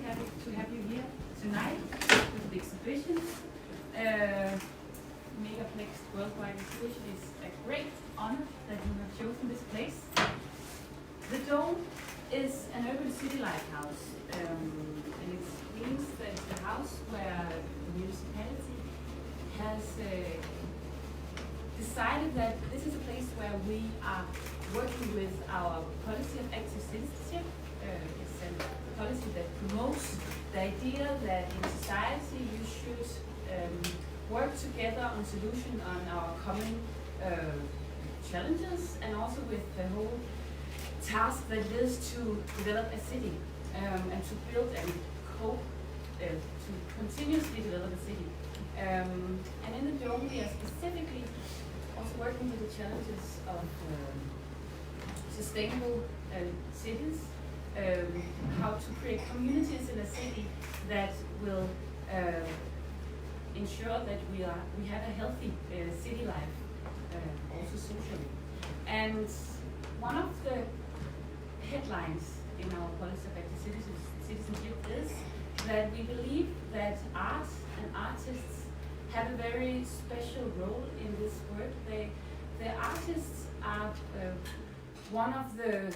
happy to have you here tonight with the exhibition. Megaplex Worldwide Exhibition is a great honor that you have chosen this place. The Dome is an urban city lighthouse, and it means that it's a house where the municipality has decided that this is a place where we are working with our policy of active citizenship. It's a policy that promotes the idea that in society you should work together on solution on our common challenges, and also with the whole task that is to develop a city and to build and cope to continuously develop a city. And in the Dome we are specifically also working with the challenges of sustainable cities, how to create communities in a city that will ensure that we have a healthy city life, also socially. And one of the headlines in our policy of active citizenship is that we believe that art and artists have a very special role in this work. The artists are one of the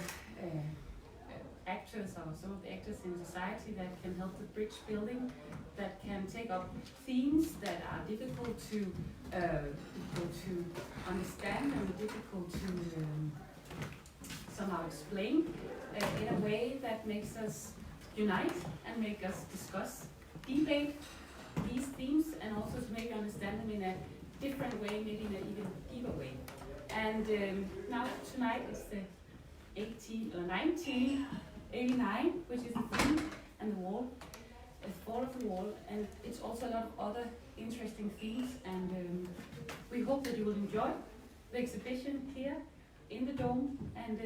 actors, or some of the actors in society that can help the bridge building, that can take up themes that are difficult to understand and difficult to somehow explain in a way that makes us unite and make us discuss, debate these themes, and also to make you understand them in a different way, maybe in an even deeper way. And now tonight is the 1989, which is the theme and the wall, the fall of the wall, and it's also a lot of other interesting themes. And we hope that you will enjoy the exhibition here in the Dome and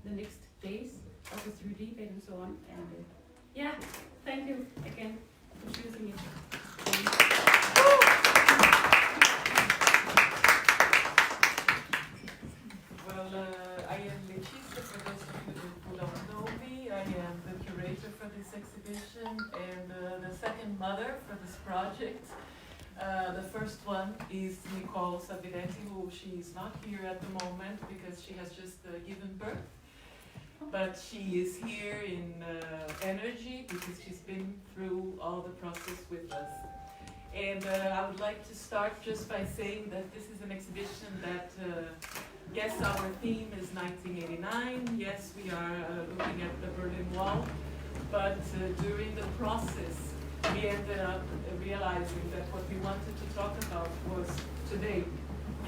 the next days, also through debate and so on. And yeah, thank you again for choosing it. Well, I am Letizia, for those of you who don't know me. I am the curator for this exhibition and the second mother for this project. The first one is Nicole Sabinetti, who she is not here at the moment because she has just given birth. But she is here in energy because she's been through all the process with us. And I would like to start just by saying that this is an exhibition that, yes, our theme is 1989. Yes, we are looking at the Berlin Wall. But during the process, we ended up realizing that what we wanted to talk about was today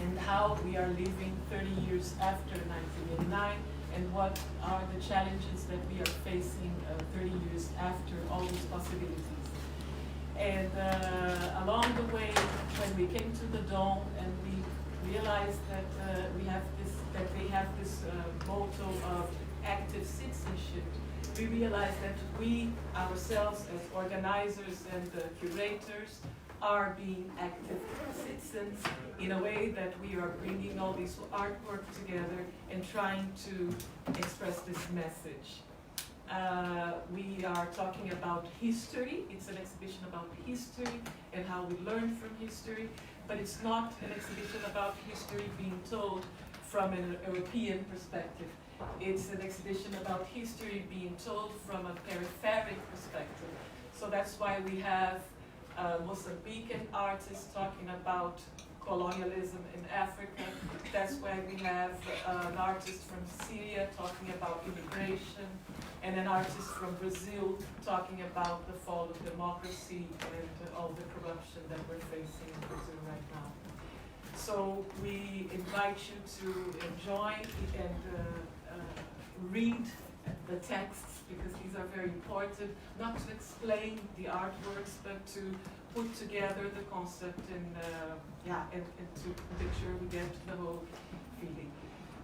and how we are living 30 years after 1989. And what are the challenges that we are facing 30 years after all these possibilities. And along the way, when we came to the Dome and we realized that they have this motto of active citizenship, we realized that we ourselves as organizers and curators are being active citizens in a way that we are bringing all this artwork together and trying to express this message. We are talking about history. It's an exhibition about history and how we learn from history, but it's not an exhibition about history being told from an European perspective. It's an exhibition about history being told from a peripheric perspective. So that's why we have Mozambican artists talking about colonialism in Africa. That's why we have an artist from Syria talking about immigration, and an artist from Brazil talking about the fall of democracy and all the corruption that we're facing in Brazil right now. So we invite you to enjoy and read the texts, because these are very important, not to explain the artworks, but to put together the concept and to make sure we get the whole feeling.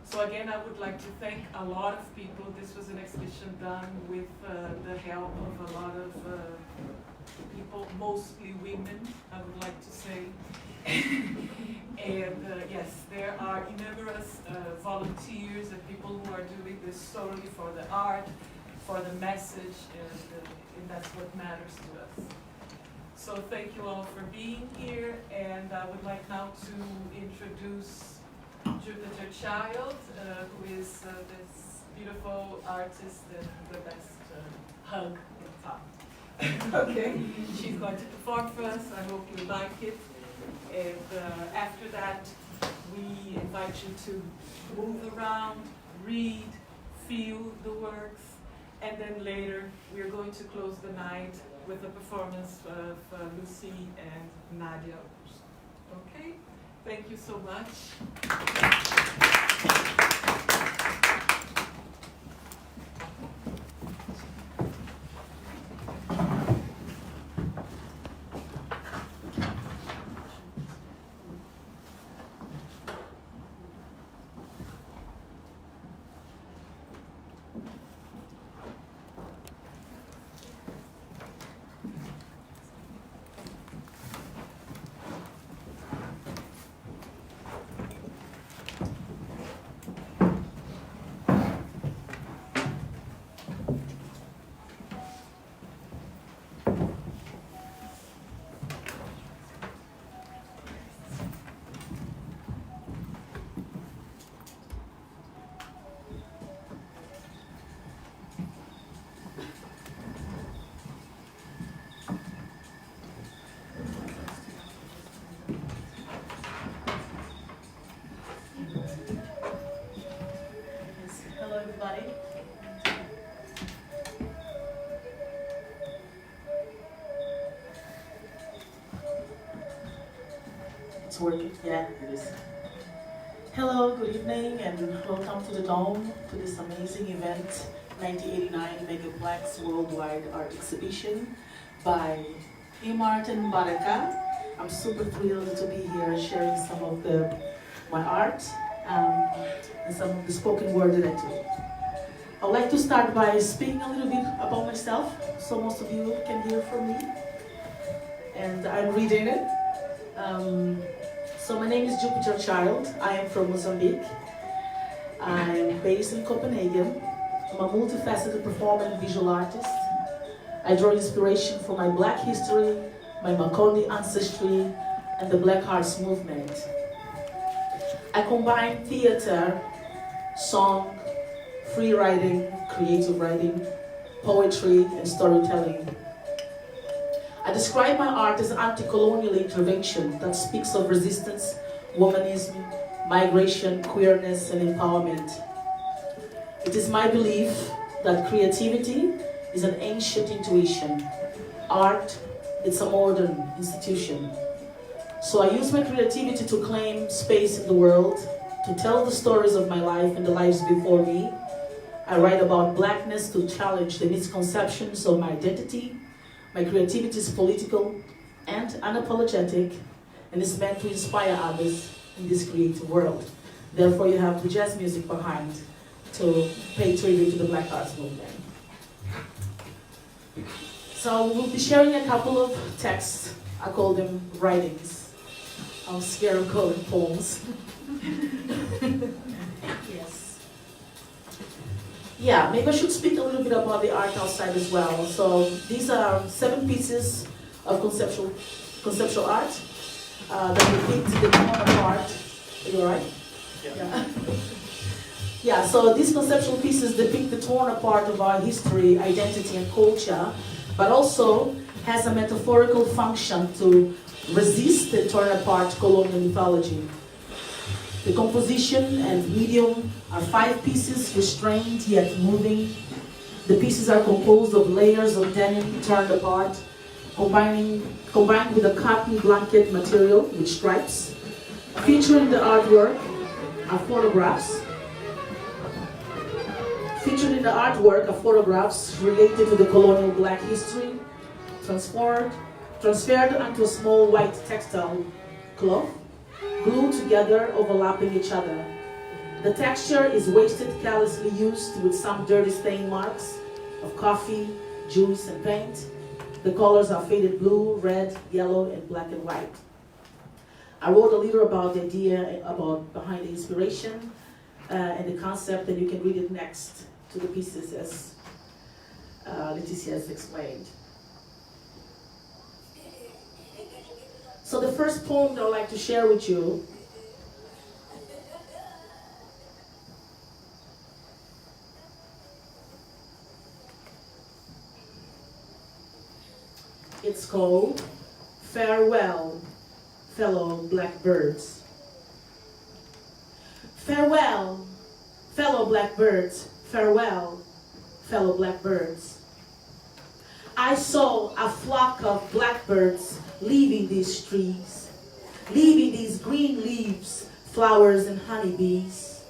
So again, I would like to thank a lot of people. This was an exhibition done with the help of a lot of people, mostly women, I would like to say. And yes, there are numerous volunteers and people who are doing this solely for the art, for the message, and in that's what matters to us. So thank you all for being here, and I would like now to introduce Jupiter Child, who is this beautiful artist and the best hug in town. Okay, she's going to perform for us. I hope you like it. And after that, we invite you to move around, read, feel the works, and then later we are going to close the night with a performance of Lucy and Nadia. Okay? Thank you so much. Hello, everybody. It's working? Yeah, it is. Hello, good evening, and welcome to the Dome, to this amazing event, 1989 Megaplex Worldwide Art Exhibition by IMMART and M'BARAKÁ. I'm super thrilled to be here sharing some of my art and some of the spoken word that I do. I'd like to start by speaking a little bit about myself, so most of you can hear from me. And I'm reading it. So my name is Jupiter Child. I am from Mozambique. I'm based in Copenhagen. I'm a multifaceted performer and visual artist. I draw inspiration from my Black history, my Makonde ancestry, and the Black Arts movement. I combine theater, song, free writing, creative writing, poetry, and storytelling. I describe my art as anti-colonial intervention that speaks of resistance, womanism, migration, queerness, and empowerment. It is my belief that creativity is an ancient intuition. Art, it's a modern institution. So I use my creativity to claim space in the world, to tell the stories of my life and the lives before me. I write about Blackness to challenge the misconceptions of my identity. My creativity is political and unapologetic, and is meant to inspire others in this creative world. Therefore, you have the jazz music behind to pay tribute to the Black Arts movement. So we'll be sharing a couple of texts. I call them writings. I'm scared of calling poems. Yes. Yeah, maybe I should speak a little bit about the art outside as well. So these are 7 pieces of conceptual art that depict the tone of art. Are you alright? Yeah. Yeah, so these conceptual pieces depict the torn apart of our history, identity, and culture, but also has a metaphorical function to resist the torn apart colonial mythology. The composition and medium are 5 pieces, restrained yet moving. The pieces are composed of layers of denim turned apart, combined with a cotton blanket material with stripes. Featuring the artwork are photographs. Featured in the artwork are photographs related to the colonial Black history, transferred onto a small white textile cloth, glued together, overlapping each other. The texture is wasted, carelessly used, with some dirty stain marks of coffee, juice, and paint. The colors are faded blue, red, yellow, and black and white. I wrote a little about the idea behind the inspiration and the concept, and you can read it next to the pieces as Leticia has explained. So the first poem that I'd like to share with you it's called Farewell, Fellow Blackbirds. Farewell, fellow blackbirds, farewell, fellow blackbirds. I saw a flock of blackbirds leaving these trees, leaving these green leaves, flowers and honeybees.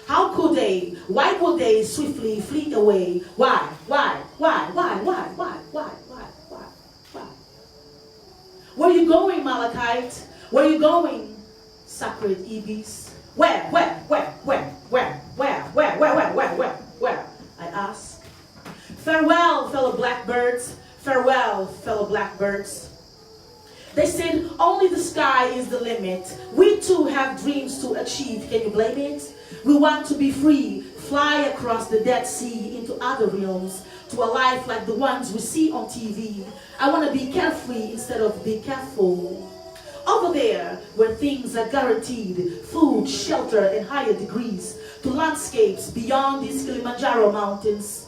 How could they, why would they swiftly flee away? Why? Where you going, Malachite? Where you going, sacred Ibis? Where? I ask. Farewell, fellow blackbirds. Farewell, fellow blackbirds. They said only the sky is the limit. We too have dreams to achieve. Can you blame it? We want to be free, fly across the Dead Sea into other realms, to a life like the ones we see on TV. I want to be carefree instead of be careful. Over there, where things are guaranteed, food, shelter, and higher degrees, to landscapes beyond these Kilimanjaro mountains.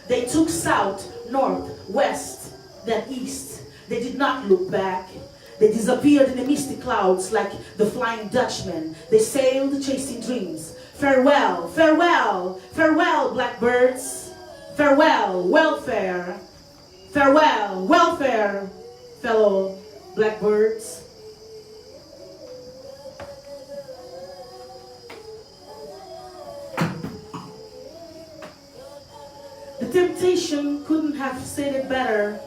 They took south, north, west, then east. They did not look back. They disappeared in the misty clouds like the Flying Dutchman. They sailed chasing dreams. Farewell, farewell, farewell, blackbirds. Farewell, welfare. Farewell, welfare, fellow blackbirds. The temptation couldn't have said it better.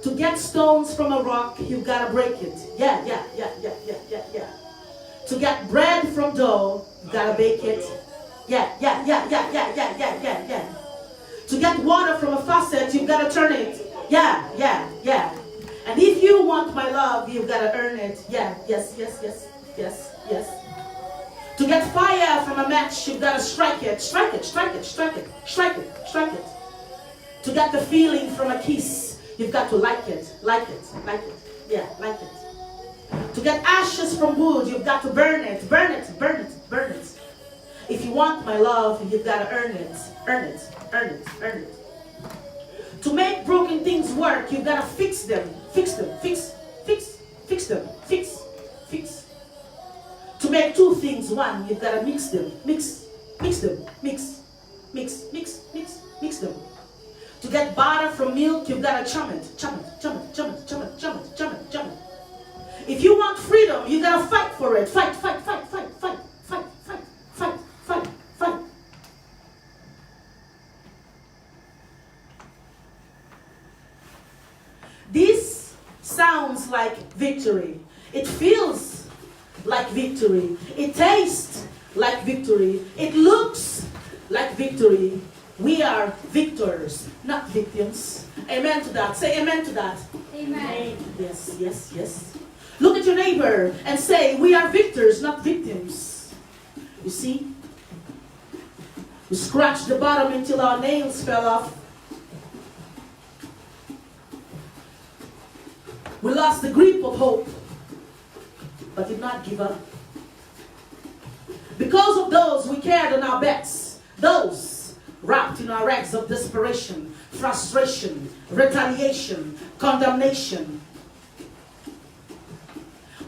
To get stones from a rock, you've got to break it. Yeah. To get bread from dough, you've got to bake it. Yeah. To get water from a faucet, you've got to turn it. Yeah. And if you want my love, you've got to earn it. Yeah, yes. To get fire from a match, you've got to strike it. Strike it. To get the feeling from a kiss, you've got to like it. Yeah, like it. To get ashes from wood, you've got to burn it. If you want my love, you've got to earn it. Earn it. To make broken things work, you've got to fix them. Fix. To make two things one, you've got to mix them. Mix them. To get butter from milk, you've got to chum it. If you want freedom, you got to fight for it. Fight. This sounds like victory. It feels like victory. It tastes like victory. It looks like victory. We are victors, not victims. Amen to that. Say amen to that. Amen. Yes. Look at your neighbor and say, we are victors, not victims. You see? We scratched the bottom until our nails fell off. We lost the grip of hope, but did not give up. Because of those we carried on our backs, those wrapped in our rags of desperation, frustration, retaliation, condemnation.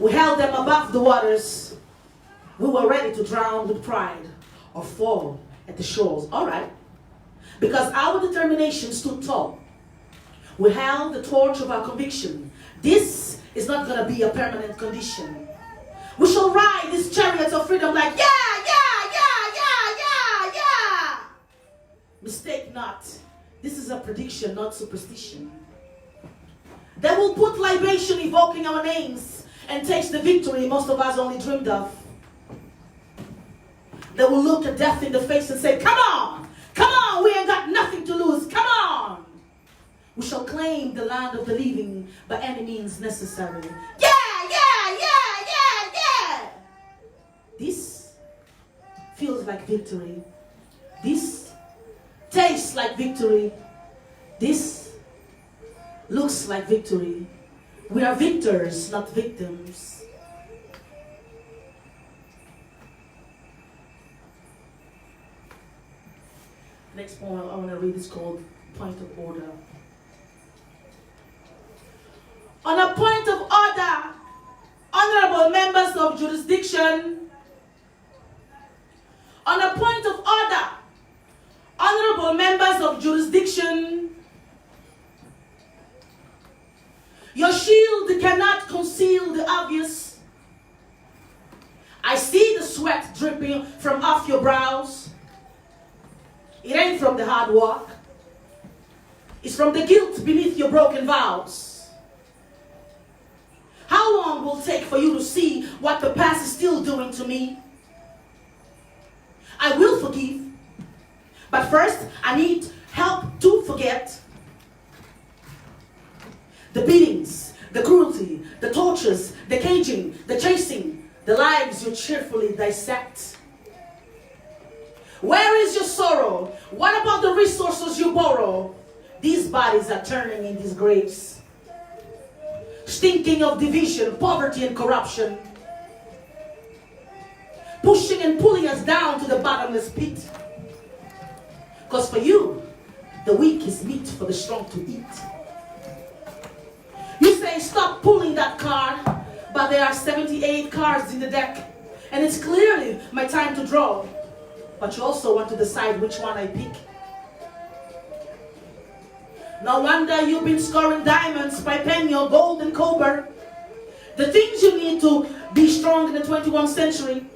We held them above the waters. We were ready to drown with pride or fall at the shores. All right. Because our determination stood tall. We held the torch of our conviction. This is not going to be a permanent condition. We shall ride these chariots of freedom like, yeah. Mistake not. This is a prediction, not superstition. They will put libation evoking our names and taste the victory most of us only dreamed of. They will look at death in the face and say, come on, we ain't got nothing to lose, come on. We shall claim the land of the living by any means necessary. Yeah. This feels like victory. This tastes like victory. This looks like victory. We are victors, not victims. Next poem I want to read is called Point of Order. On a point of order, honorable members of jurisdiction, on a point of order, honorable members of jurisdiction, your shield cannot conceal the obvious. I see the sweat dripping from off your brows. It ain't from the hard work. It's from the guilt beneath your broken vows. How long will it take for you to see what the past is still doing to me? I will forgive, but first I need help to forget. The beatings, the cruelty, the tortures, the caging, the chasing, the lives you cheerfully dissect. Where is your sorrow? What about the resources you borrow? These bodies are turning in these graves, stinking of division, poverty, and corruption, pushing and pulling us down to the bottomless pit. Because for you, the weak is meat for the strong to eat. You say, stop pulling that card, but there are 78 cards in the deck, and it's clearly my time to draw. But you also want to decide which one I pick. No wonder you've been scoring diamonds by penny or gold and copper. The things you need to be strong in the 21st century.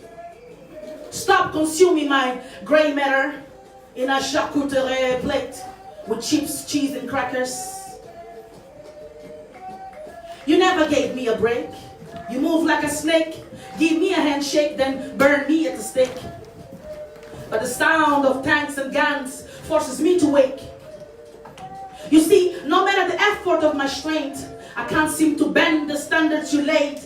Stop consuming my gray matter in a charcuterie plate with chips, cheese, and crackers. You never gave me a break. You move like a snake. Give me a handshake, then burn me at the stake. But the sound of tanks and guns forces me to wake. You see, no matter the effort of my strength, I can't seem to bend the standards you laid.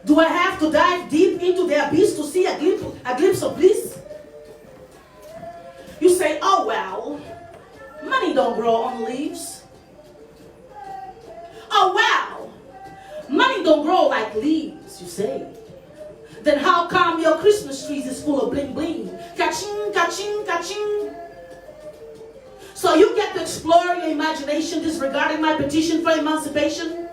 Do I have to dive deep into the abyss to see a glimpse of bliss? You say, oh well, money don't grow on leaves. Oh well, money don't grow like leaves, you say. Then how come your Christmas trees is full of bling bling? Ka-ching, ka-ching, ka-ching. So you get to explore your imagination disregarding my petition for emancipation?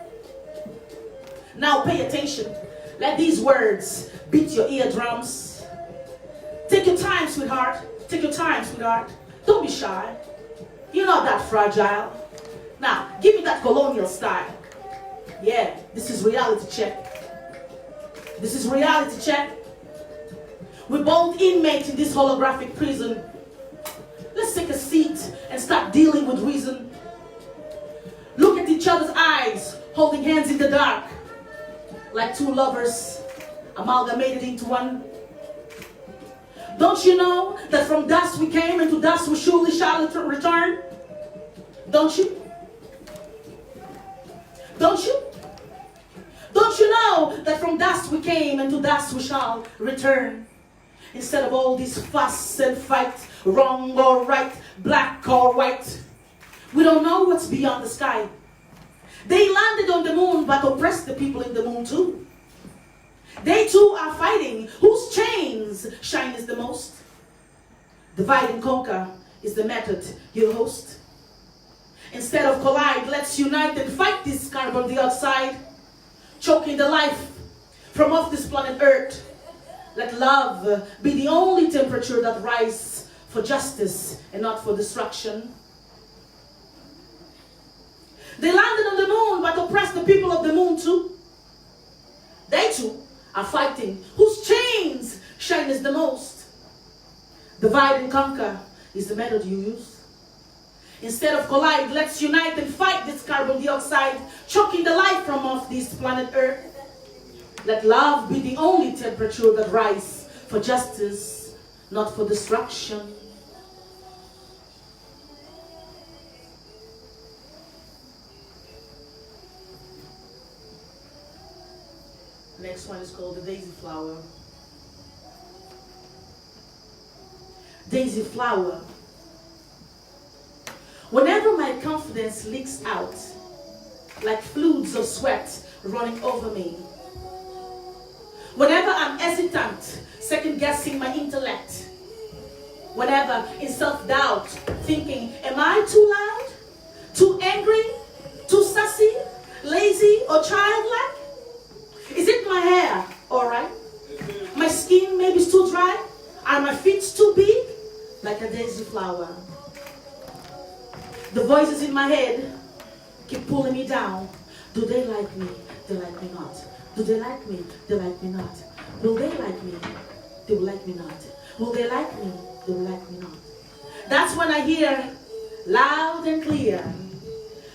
Now pay attention. Let these words beat your eardrums. Take your time, sweetheart. Take your time, sweetheart. Don't be shy. You're not that fragile. Now, give me that colonial style. Yeah, this is reality check. This is reality check. We're both inmates in this holographic prison. Let's take a seat and start dealing with reason. Look at each other's eyes, holding hands in the dark, like two lovers amalgamated into one. Don't you know that from dust we came and to dust we surely shall return? Don't you? Don't you? Don't you know that from dust we came and to dust we shall return? Instead of all this fuss and fight, wrong or right, black or white, we don't know what's beyond the sky. They landed on the moon but oppressed the people in the moon too. They too are fighting. Whose chains shine is the most? Divide and conquer is the method you host. Instead of collide, let's unite and fight this carbon dioxide, choking the life from off this planet Earth. Let love be the only temperature that rises for justice and not for destruction. They landed on the moon but oppressed the people of the moon too. They too are fighting. Whose chains shine is the most? Divide and conquer is the method you use. Instead of collide, let's unite and fight this carbon dioxide, choking the life from off this planet Earth. Let love be the only temperature that rises for justice, not for destruction. Next one is called the daisy flower. Daisy flower. Whenever my confidence leaks out, like floods of sweat running over me. Whenever I'm hesitant, second-guessing my intellect. Whenever in self-doubt, thinking, am I too loud? Too angry? Too sassy? Lazy or childlike? Is it my hair, alright? My skin maybe too dry? Are my feet too big? Like a daisy flower. The voices in my head keep pulling me down. Do they like me? They like me not. Do they like me? They like me not. Will they like me? They will like me not. Will they like me? They will like me not. That's when I hear loud and clear.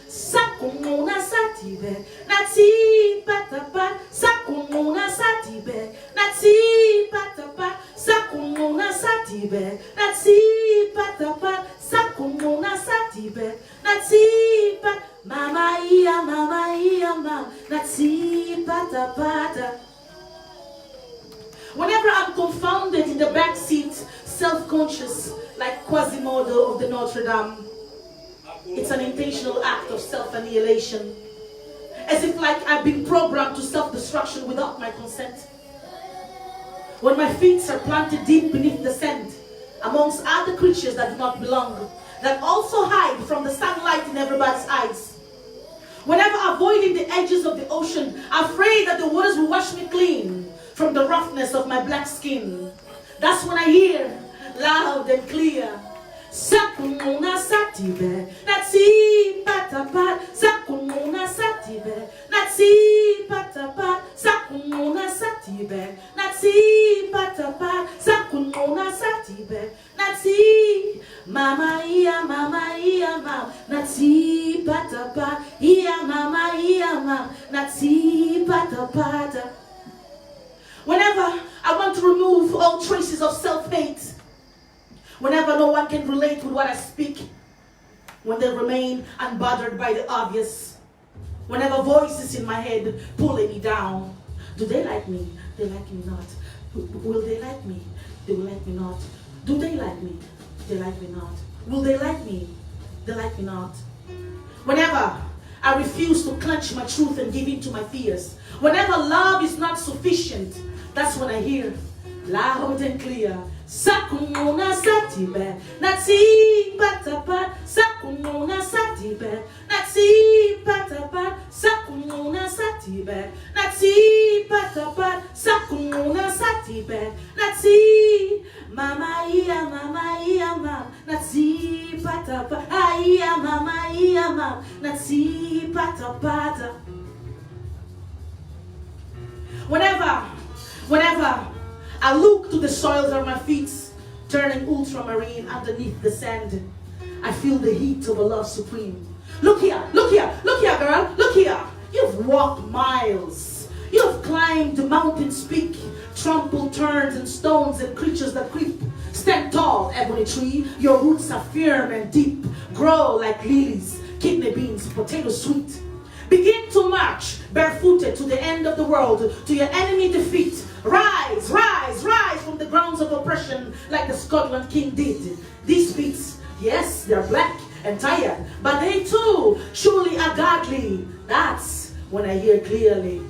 Sakumuna satibe, nati patapa, sakumuna satibe, nati patapa, sakumuna satibe, nati patapa, sakumuna satibe, nati pat, mama iya, ma, nati patapata. Whenever I'm confounded in the back seat, self-conscious, like Quasimodo of the Notre Dame, it's an intentional act of self-annihilation. As if like I've been programmed to self-destruction without my consent. When my feet are planted deep beneath the sand, amongst other creatures that do not belong, that also hide from the sunlight in everybody's eyes. Whenever avoiding the edges of the ocean, afraid that the waters will wash me clean from the roughness of my black skin. That's when I hear, loud and clear, Sakumuna satibe, nati patapa, sakumuna satibe, nati patapa, sakumuna satibe, nati patapa, sakumuna satibe, nati mama iya, ma, nati patapa, iya ma, nati patapata. Whenever I want to remove all traces of self-hate, whenever no one can relate with what I speak, when they remain unbothered by the obvious, whenever voices in my head pulling me down, do they like me? They like me not. Will they like me? They will like me not. Do they like me? They like me not. Will they like me? They like me not. Whenever I refuse to clench my truth and give in to my fears, whenever love is not sufficient, that's when I hear loud and clear, Sakumuna satibe, nati patapa, sakumuna satibe, nati patapa, sakumuna satibe, nati patapa, sakumuna satibe, nati mama iya, ma, nati patapa, iya ma, nati patapata. Whenever I look to the soils of my feet, turning ultramarine underneath the sand, I feel the heat of a love supreme. Look here, girl, look here. You've walked miles. You've climbed the mountain's peak, trampled turns and stones and creatures that creep. Stand tall, ebony tree. Your roots are firm and deep. Grow like lilies, kidney beans, potato sweet. Begin to march barefooted to the end of the world, to your enemy defeat. Rise, rise, rise from the grounds of oppression like the Scotland king did. These beats, yes, they're black and tired, but they too surely are godly. That's when I hear clearly.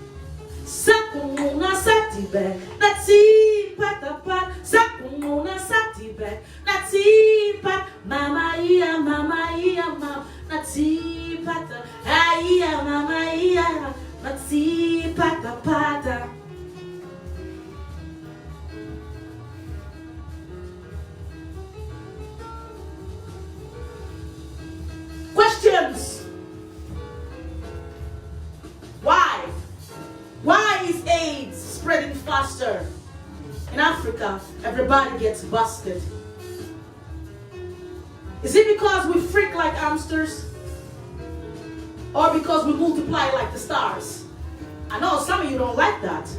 Sakumuna satibe, nati patapa, sakumuna satibe, nati pat, mama iya, ma, nati pata, iya, mama iya, nati pata. Questions? Why? Why is AIDS spreading faster? In Africa, everybody gets busted. Is it because we freak like hamsters? Or because we multiply like the stars? I know some of you don't like that.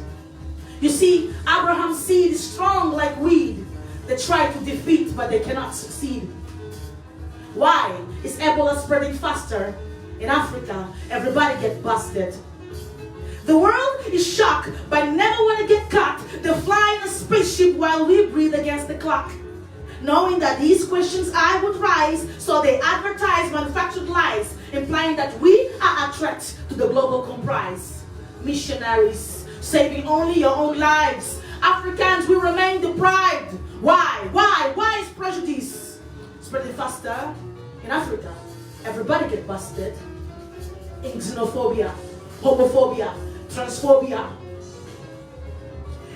You see, Abraham's seed is strong like weed. They try to defeat, but they cannot succeed. Why is Ebola spreading faster? In Africa, everybody gets busted. The world is shocked, but never want to get caught. They fly in a spaceship while we breathe against the clock. Knowing that these questions I would rise, so they advertise manufactured lies, implying that we are a threat to the global comprise. Missionaries, saving only your own lives. Africans will remain deprived. Why? Why is prejudice spreading faster in Africa? Everybody get busted in xenophobia, homophobia, transphobia.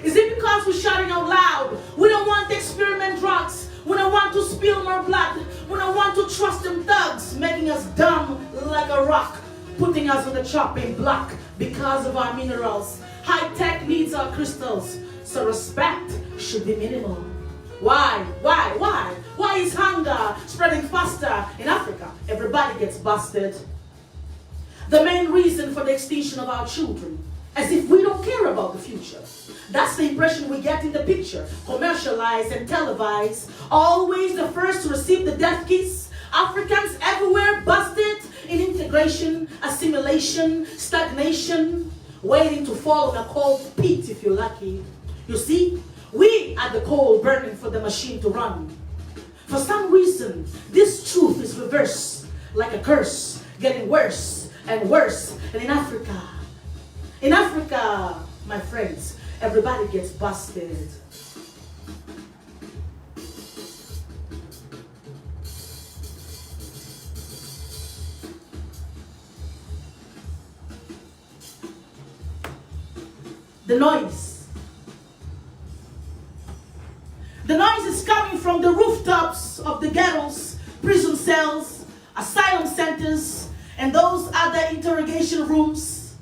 Is it because we're shouting out loud? We don't want to experiment drugs. We don't want to spill more blood. We don't want to trust them thugs, making us dumb like a rock, putting us on the chopping block because of our minerals. High tech needs our crystals, so respect should be minimal. Why? Why is hunger spreading faster in Africa? Everybody gets busted. The main reason for the extinction of our children, as if we don't care about the future. That's the impression we get in the picture, commercialized and televised. Always the first to receive the death kiss. Africans everywhere busted in integration, assimilation, stagnation, waiting to fall in a cold pit if you're lucky. You see, we are the coal burning for the machine to run. For some reason, this truth is reversed like a curse, getting worse and worse. And in Africa, my friends, everybody gets busted. The noise. The noise is coming from the rooftops of the ghettos, prison cells, asylum centers, and those other interrogation rooms.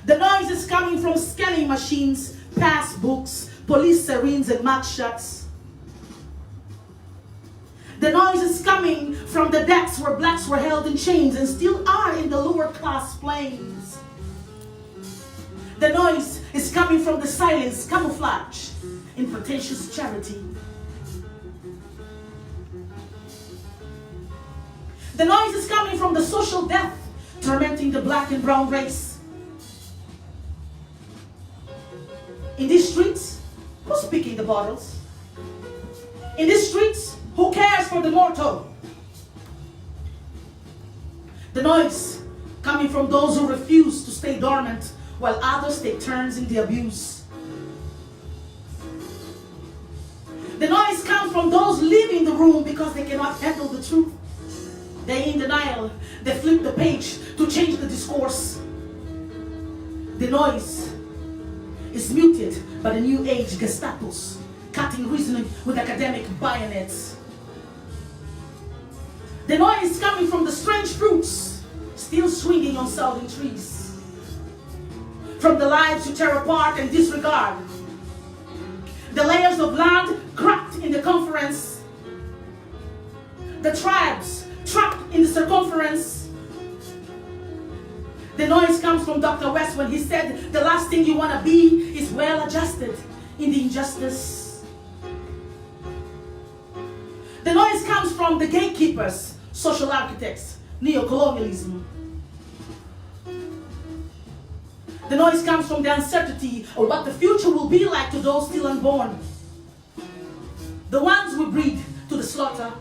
The noise is coming from scanning machines, passbooks, police sirens, and mugshots. The noise is coming from the decks where blacks were held in chains and still are in the lower class planes. The noise is coming from the silence, camouflage, in pretentious charity. The noise is coming from the social death, tormenting the black and brown race. In these streets, who's picking the bottles? In these streets, who cares for the mortal? The noise coming from those who refuse to stay dormant while others take turns in the abuse. The noise comes from those leaving the room because they cannot handle the truth. They in denial. They flip the page to change the discourse. The noise is muted by the new age Gestapos, cutting reasoning with academic bayonets. The noise is coming from the strange fruits still swinging on southern trees. From the lives you tear apart and disregard. The layers of land cracked in the conference. The tribes trapped in the circumference. The noise comes from Dr. West when he said the last thing you want to be is well adjusted in the injustice. The noise comes from the gatekeepers, social architects, neocolonialism. The noise comes from the uncertainty of what the future will be like to those still unborn. The ones we breed to the slaughter.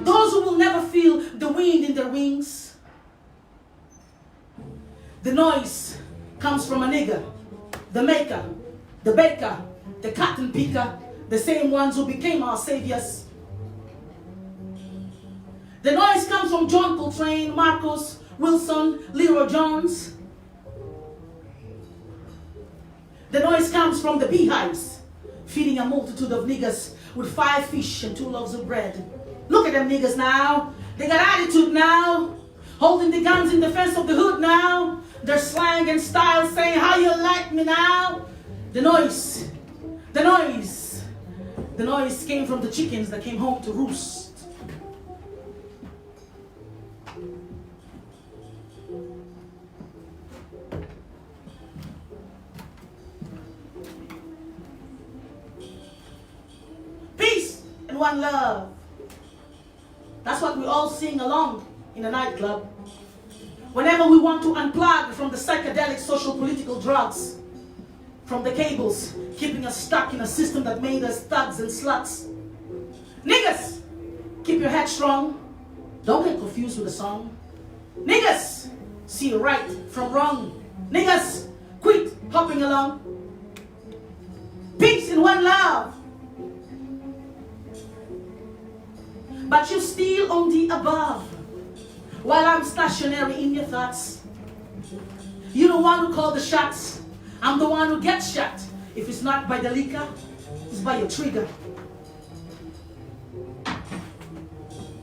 Those who will never feel the wind in their wings. The noise comes from a nigger, the maker, the baker, the cotton picker, the same ones who became our saviors. The noise comes from John Coltrane, Marcos, Wilson, Leroy Jones. The noise comes from the beehives, feeding a multitude of niggas with 5 fish and 2 loaves of bread. Look at them niggas now. They got attitude now, holding the guns in defense of the hood now. Their slang and style saying, how you like me now? The noise came from the chickens that came home to roost. Peace and one love. That's what we all sing along in a nightclub. Whenever we want to unplug from the psychedelic social political drugs, from the cables, keeping us stuck in a system that made us thugs and sluts. Niggas, keep your head strong. Don't get confused with the song. Niggas, see right from wrong. Niggas, quit hopping along. Peace in one love. But you still on the above, while I'm stationary in your thoughts. You're the one who called the shots. I'm the one who gets shot. If it's not by the liquor, it's by your trigger.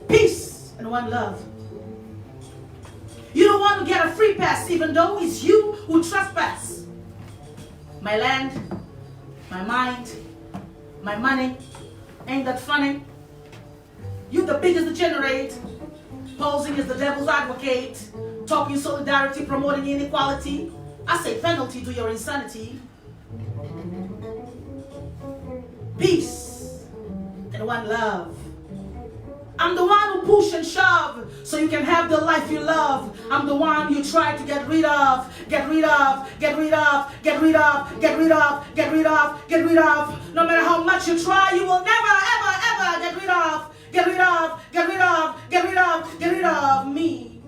Peace and one love. You don't want to get a free pass, even though it's you who trespass. My land, my mind, my money, ain't that funny? You the biggest degenerate, posing as the devil's advocate, talking solidarity, promoting inequality. I say penalty to your insanity. Peace and one love. I'm the one who push and shove so you can have the life you love. I'm the one you try to get rid of, get rid of, get rid of, get rid of, get rid of, get rid of, get rid of. No matter how much you try, you will never, ever, ever get rid of, get rid of, get rid of, get rid of, get rid of me.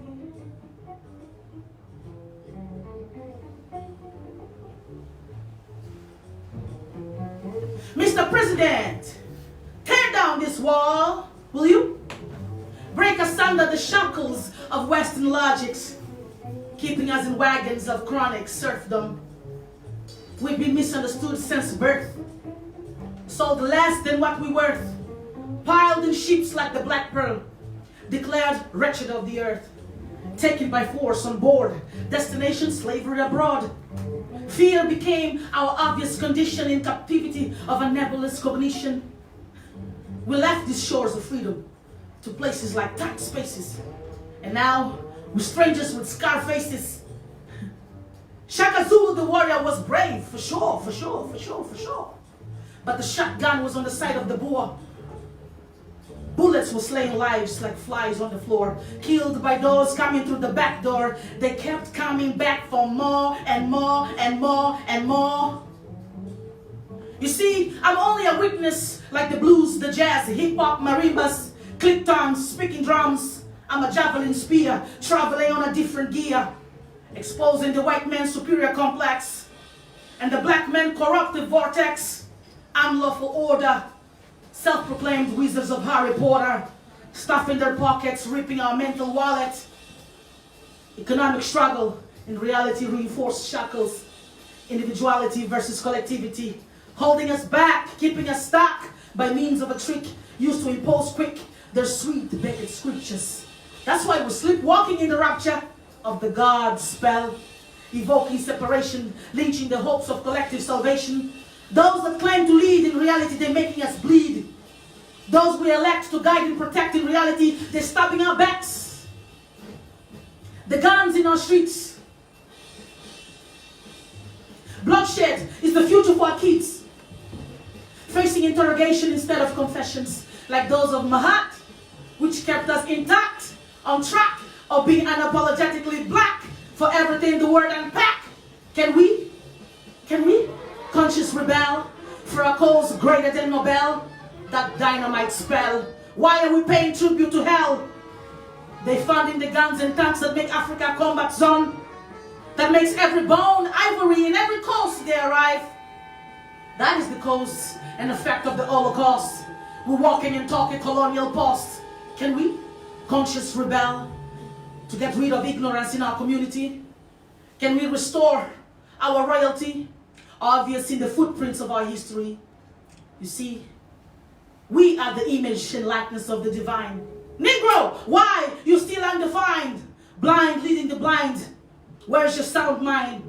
Mr. President, tear down this wall, will you? Break asunder the shackles of Western logics, keeping us in wagons of chronic serfdom. We've been misunderstood since birth, sold less than what we worth, piled in ships like the black pearl, declared wretched of the earth, taken by force on board, destination slavery abroad. Fear became our obvious condition in captivity of a nebulous cognition. We left these shores of freedom to places like tight spaces, and now we're strangers with scar faces. Shaka Zulu the warrior was brave, for sure, for sure, for sure, for sure. But the shotgun was on the side of the boer. Bullets were slaying lives like flies on the floor. Killed by those coming through the back door. They kept coming back for more and more and more and more. You see, I'm only a witness like the blues, the jazz, the hip-hop, marimbas, click tongues, speaking drums. I'm a javelin spear, traveling on a different gear, exposing the white man's superior complex and the black man's corruptive vortex. I'm lawful order, self-proclaimed wizards of Harry Potter, stuffing their pockets, ripping our mental wallet. Economic struggle, in reality reinforced shackles, individuality versus collectivity, holding us back, keeping us stuck by means of a trick used to impose quick their sweet baked scriptures. That's why we're sleepwalking in the rapture of the God spell, evoking separation, lynching the hopes of collective salvation. Those that claim to lead, in reality they're making us bleed. Those we elect to guide and protect, in reality they're stabbing our backs. The guns in our streets. Bloodshed is the future for our kids, facing interrogation instead of confessions, like those of Mahat, which kept us intact, on track of being unapologetically black for everything the word unpack. Can we, conscious rebel for a cause greater than Nobel? That dynamite spell. Why are we paying tribute to hell? They funding the guns and tanks that make Africa a combat zone, that makes every bone ivory in every coast they arrive. That is the cause and effect of the Holocaust. We're walking and talking colonial posts. Can we, conscious rebel, to get rid of ignorance in our community? Can we restore our royalty, obvious in the footprints of our history? You see, we are the image and likeness of the divine. Negro, why you still undefined? Blind leading the blind. Where's your sound mind?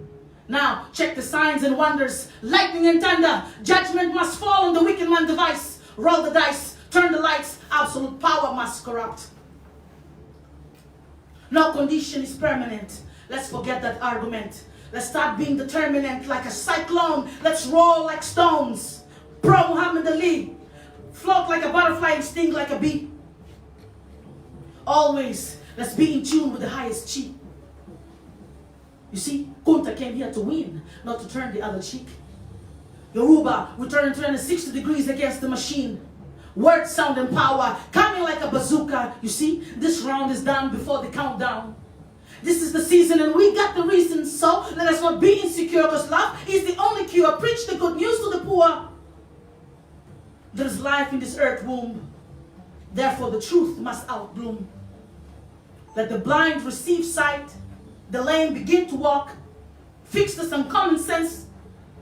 Now check the signs and wonders. Lightning and thunder. Judgment must fall on the wicked man device. Roll the dice. Turn the lights. Absolute power must corrupt. No condition is permanent. Let's forget that argument. Let's start being determinant like a cyclone. Let's roll like stones. Pro Muhammad Ali. Float like a butterfly and sting like a bee. Always, let's be in tune with the highest chi. You see, Kunta came here to win, not to turn the other cheek. Yoruba, we turn 360 degrees against the machine. Words, sound, and power coming like a bazooka. You see, this round is done before the countdown. This is the season and we got the reason, so let us not be insecure, because love is the only cure. Preach the good news to the poor. There is life in this earth womb. Therefore the truth must outbloom. Let the blind receive sight, the lame begin to walk. Fix this on common sense.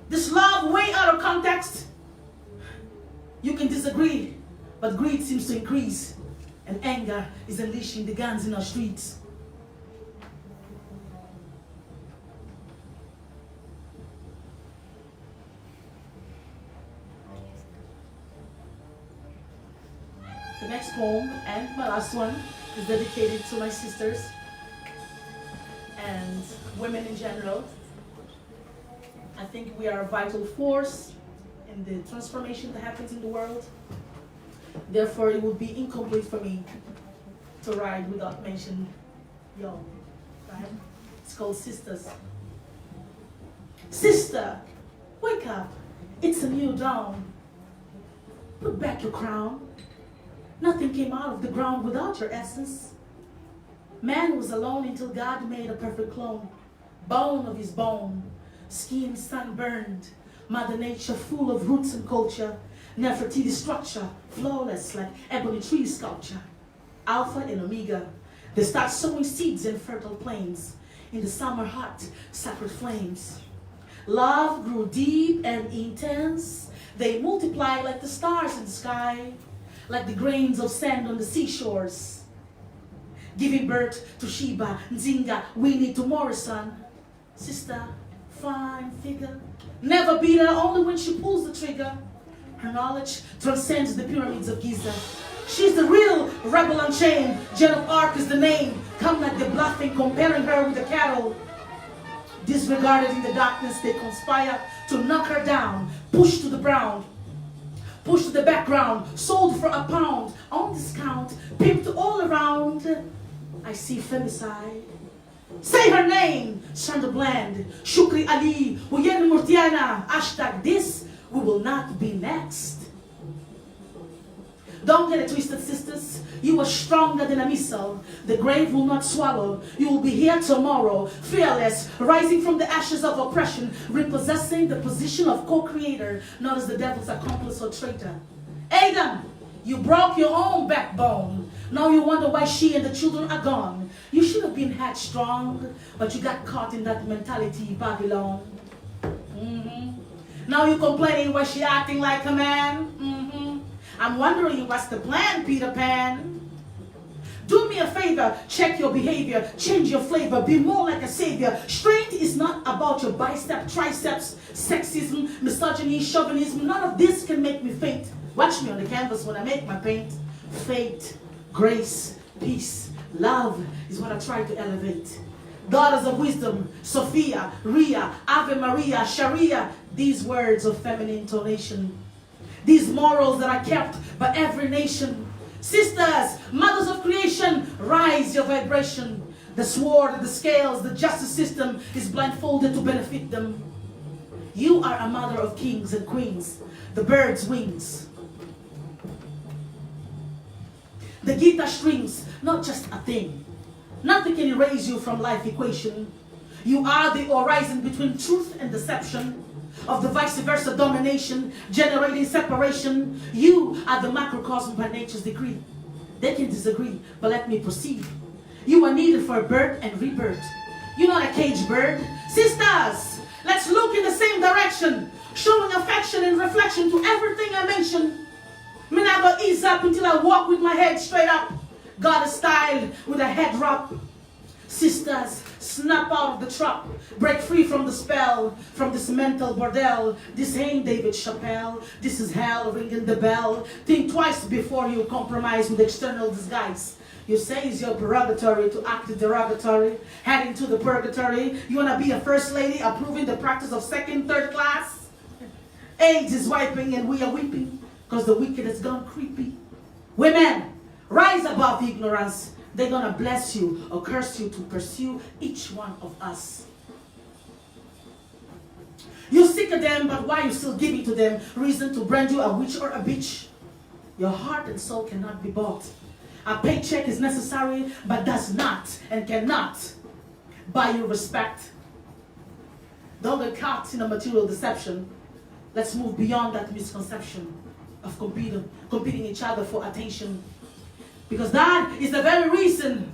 This love way out of context. You can disagree, but greed seems to increase, and anger is unleashing the guns in our streets. The next poem, and my last one, is dedicated to my sisters and women in general. I think we are a vital force in the transformation that happens in the world. Therefore, it would be incomplete for me to write without mentioning y'all. Right? It's called Sisters. Sister, wake up. It's a new dawn. Put back your crown. Nothing came out of the ground without your essence. Man was alone until God made a perfect clone. Bone of his bone, skin sunburned, Mother Nature full of roots and culture, Nefertiti structure, flawless like ebony tree sculpture. Alpha and Omega, they start sowing seeds in fertile plains, in the summer hot, sacred flames. Love grew deep and intense. They multiply like the stars in the sky, like the grains of sand on the seashores. Giving birth to Sheba, Nzinga, Winnie to Morrison. Sister, fine figure, never beat her only when she pulls the trigger. Her knowledge transcends the pyramids of Giza. She's the real rebel unchained. Joan of Arc is the name. Come like the bluffing, comparing her with the cattle. Disregarded in the darkness, they conspire to knock her down, push to the ground, push to the background, sold for £1, on discount, pimped all around. I see femicide. Say her name, Shanda Bland, Shukri Ali, Uyeni Murtiana, hashtag this, we will not be next. Don't get it twisted, sisters. You are stronger than a missile. The grave will not swallow. You will be here tomorrow, fearless, rising from the ashes of oppression, repossessing the position of co-creator, not as the devil's accomplice or traitor. Adam, you broke your own backbone. Now you wonder why she and the children are gone. You should have been headstrong, but you got caught in that mentality, Babylon. Now you're complaining why she acting like a man. I'm wondering what's the plan, Peter Pan? Do me a favor, check your behavior, change your flavor, be more like a savior. Strength is not about your bicep, triceps, sexism, misogyny, chauvinism. None of this can make me faint. Watch me on the canvas when I make my paint. Faith, grace, peace, love is what I try to elevate. Daughters of wisdom, Sophia, Ria, Ave Maria, Sharia, these words of feminine intonation. These morals that are kept by every nation. Sisters, mothers of creation, rise your vibration. The sword, the scales, the justice system is blindfolded to benefit them. You are a mother of kings and queens, the bird's wings. The guitar strings, not just a thing. Nothing can erase you from life equation. You are the horizon between truth and deception, of the vice versa domination, generating separation. You are the macrocosm by nature's decree. They can disagree, but let me proceed. You are needed for birth and rebirth. You're not a caged bird. Sisters, let's look in the same direction, showing affection and reflection to everything I mention. Me never ease up until I walk with my head straight up. God is styled with a head drop. Sisters, snap out of the trap, break free from the spell, from this mental bordel. This ain't David Chappelle, this is hell ringing the bell. Think twice before you compromise with external disguise. You say it's your prerogative to act derogatory, heading to the purgatory. You wanna be a first lady, approving the practice of second, third class? AIDS is wiping and we are weeping, because the wicked has gone creepy. Women, rise above ignorance. They're gonna bless you or curse you to pursue each one of us. You sick of them, but why you still giving to them reason to brand you a witch or a bitch? Your heart and soul cannot be bought. A paycheck is necessary, but does not and cannot buy you respect. Don't get caught in a material deception. Let's move beyond that misconception of competing each other for attention. Because that is the very reason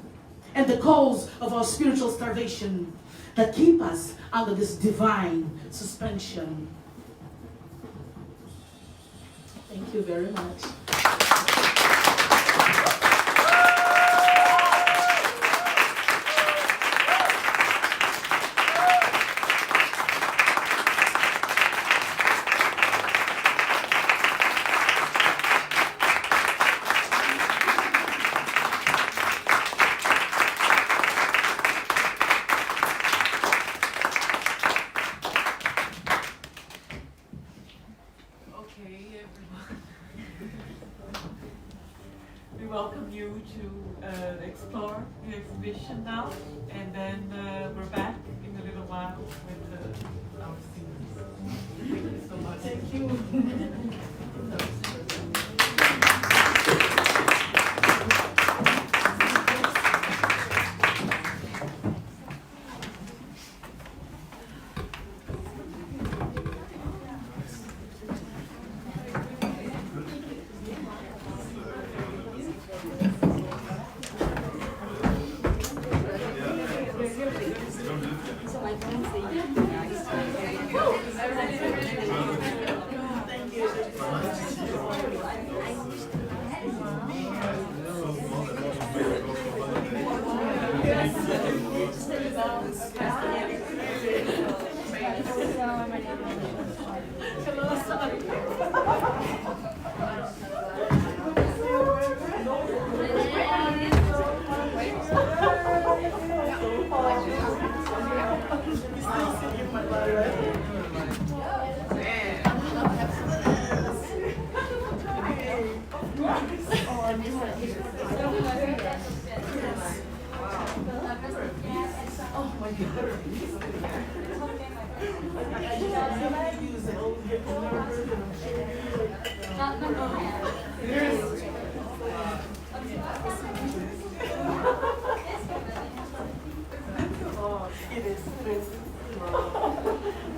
and the cause of our spiritual starvation that keep us under this divine suspension. Thank you very much. We welcome you to explore the exhibition now, and then we're back in a little while with our students. Thank you so much. Thank you.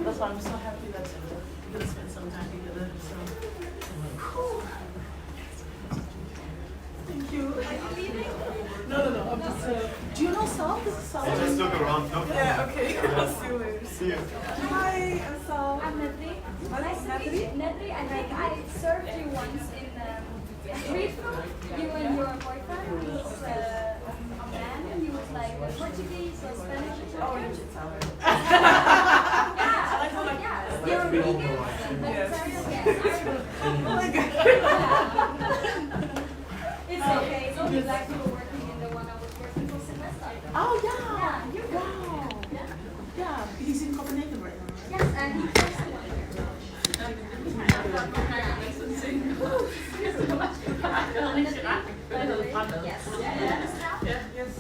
That's why I'm so happy that we're going to spend some time together. So. Thank you. Are you leaving? No. I'm just. Do you know Sal? This is Sal. I just look around. No? Yeah, okay. I'll see you later. See you. Hi, I'm Sal. I'm Netri. Nice to meet you. Netri, I think I served you once in street food. You and your boyfriend. He's a man, and he was like Portuguese or Spanish or something. Yeah. You're a vegan, vegetarian. Yes. Oh my god. It's okay. It's only black people working in the one I was working for Sylvester. Oh, yeah. Yeah, you go. Wow. Yeah. Yeah, he's in Copenhagen right now. Yes, and he first one here. Yes. Yes.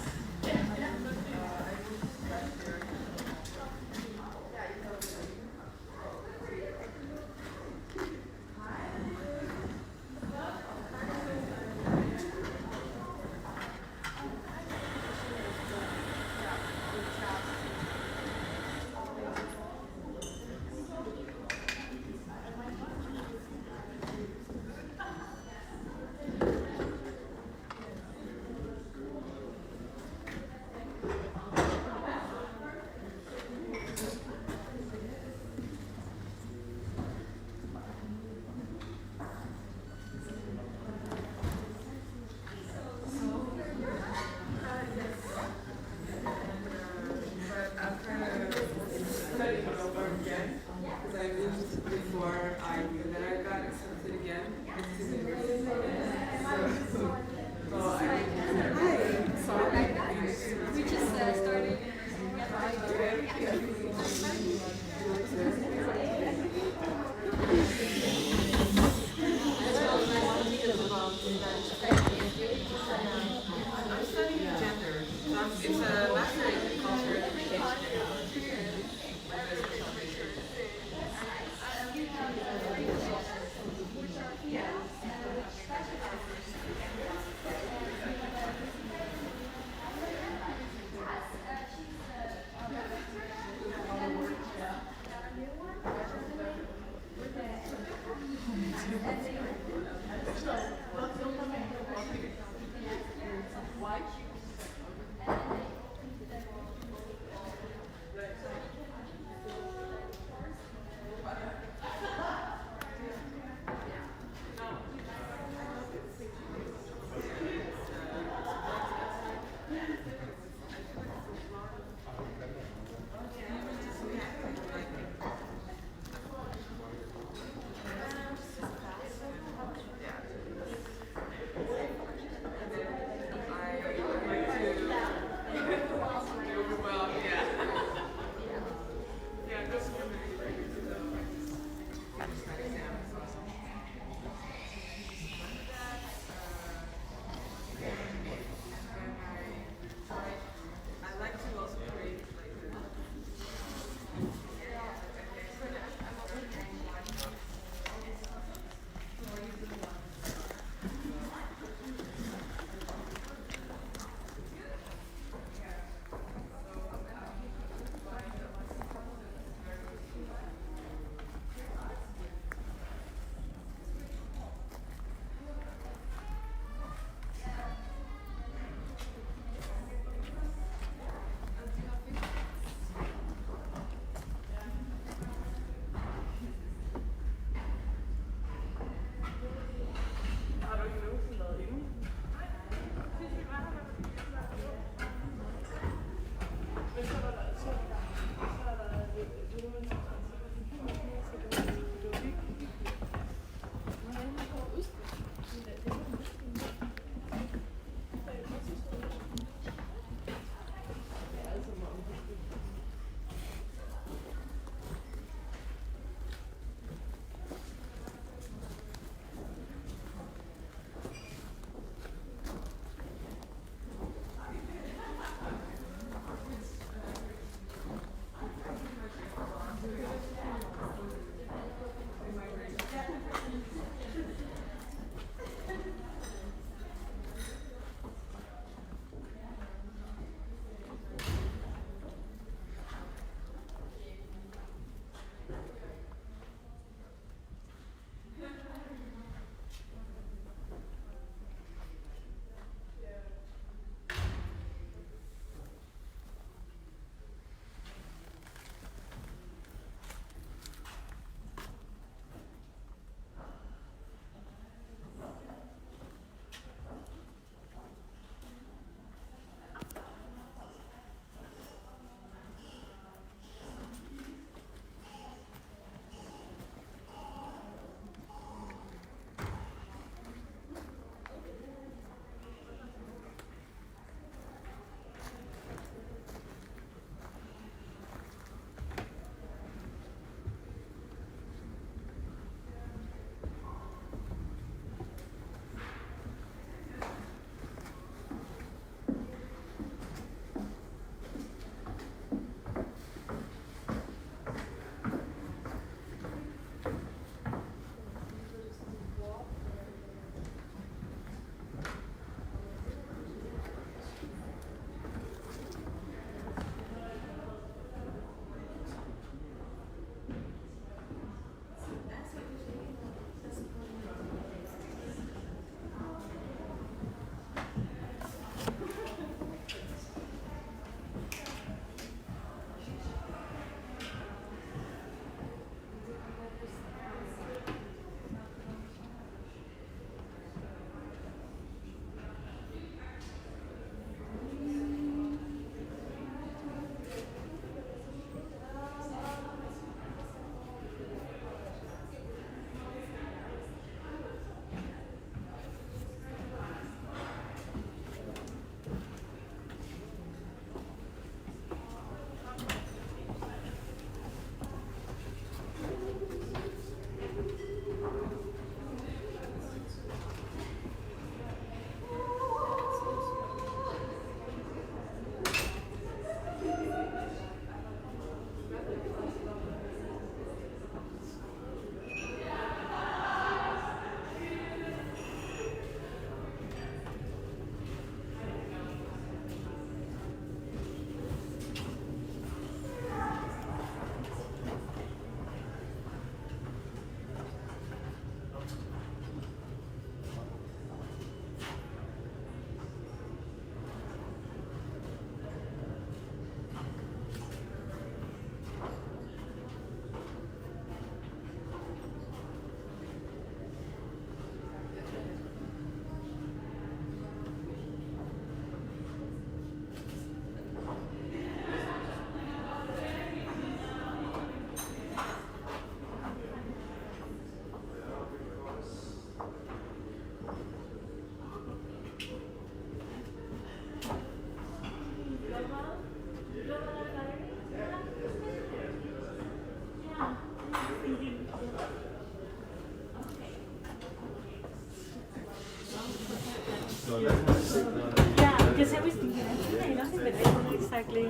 Yeah, because I was thinking, I think I know him, but I don't know exactly.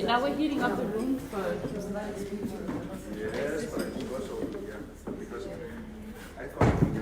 Now we're heating up the room for. Yes, but I think also, yeah, because I thought